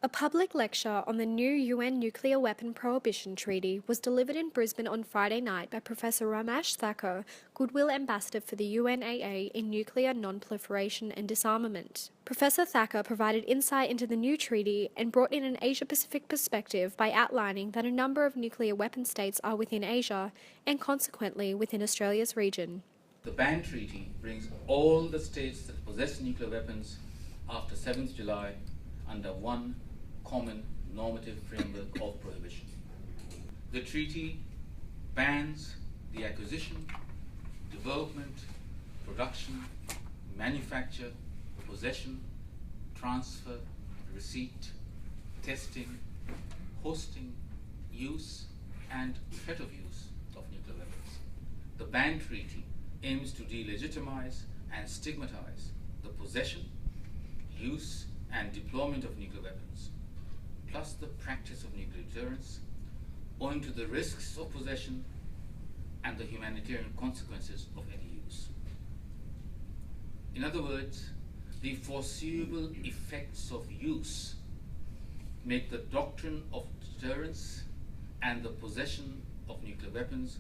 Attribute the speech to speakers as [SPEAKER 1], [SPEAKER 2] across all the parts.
[SPEAKER 1] A public lecture on the new UN Nuclear Weapon Prohibition Treaty was delivered in Brisbane on Friday night by Professor Ramesh Thakur, Goodwill Ambassador for the UNAA in Nuclear Non-Proliferation and Disarmament. Professor Thakur provided insight into the new treaty and brought in an Asia-Pacific perspective by outlining that a number of nuclear weapon states are within Asia and consequently within Australia's region.
[SPEAKER 2] The ban treaty brings all the states that possess nuclear weapons after 7th July under one common normative framework of prohibition. The treaty bans the acquisition, development, production, manufacture, possession, transfer, receipt, testing, hosting, use, and threat of use of nuclear weapons. The ban treaty aims to delegitimize and stigmatize the possession, use, and deployment of nuclear weapons, plus the practice of nuclear deterrence, owing to the risks of possession and the humanitarian consequences of any use. In other words, the foreseeable effects of use make the doctrine of deterrence and the possession of nuclear weapons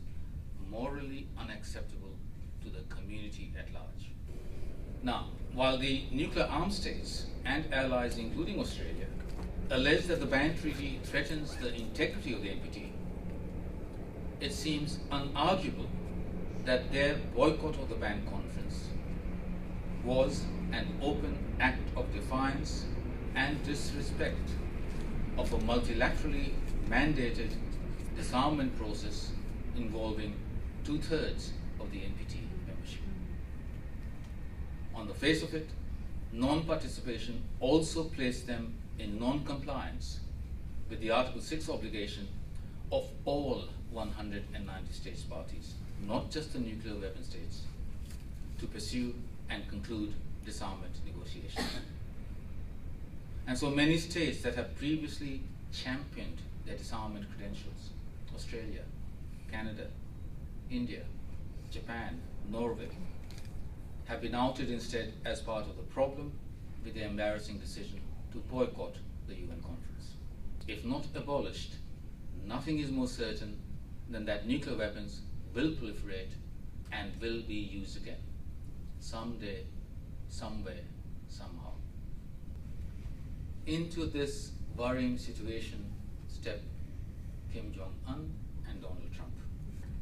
[SPEAKER 2] morally unacceptable to the community at large. Now, while the nuclear armed states and allies, including Australia, allege that the ban treaty threatens the integrity of the NPT, it seems unarguable that their boycott of the ban conference was an open act of defiance and disrespect of a multilaterally mandated disarmament process involving 2/3 of the NPT membership. On the face of it, non-participation also placed them in non-compliance with the Article 6 obligation of all 190 states parties, not just the nuclear weapon states, to pursue and conclude disarmament negotiations. And so many states that have previously championed their disarmament credentials, Australia, Canada, India, Japan, Norway, have been outed instead as part of the problem with their embarrassing decision to boycott the UN conference. If not abolished, nothing is more certain than that nuclear weapons will proliferate and will be used again, someday, somewhere, somehow. Into this worrying situation step Kim Jong-un and Donald Trump.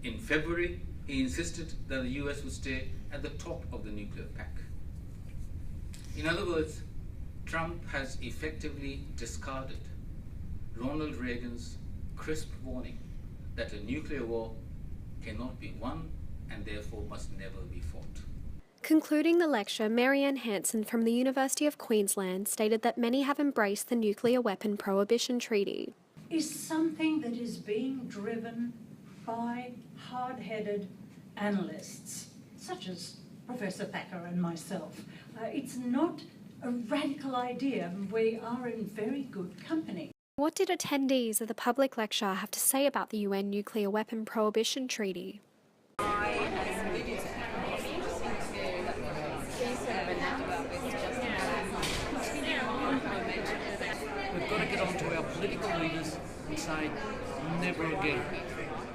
[SPEAKER 2] In February, he insisted that the US would stay at the top of the nuclear pack. In other words, Trump has effectively discarded Ronald Reagan's crisp warning that a nuclear war cannot be won and therefore must never be fought.
[SPEAKER 1] Concluding the lecture, Marianne Hanson from the University of Queensland stated that many have embraced the Nuclear Weapon Prohibition Treaty.
[SPEAKER 3] Is something that is being driven by hard-headed analysts, such as Professor Thakur and myself. It's not a radical idea. We are in very good company.
[SPEAKER 1] What did attendees of the public lecture have to say about the UN Nuclear Weapon Prohibition Treaty?
[SPEAKER 4] We've got to get on to our political leaders and say, never again.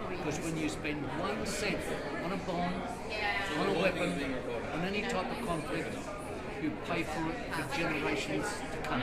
[SPEAKER 4] Because when you spend 1 cent on a bomb, on a weapon, on any type of conflict, you pay for it for generations to come.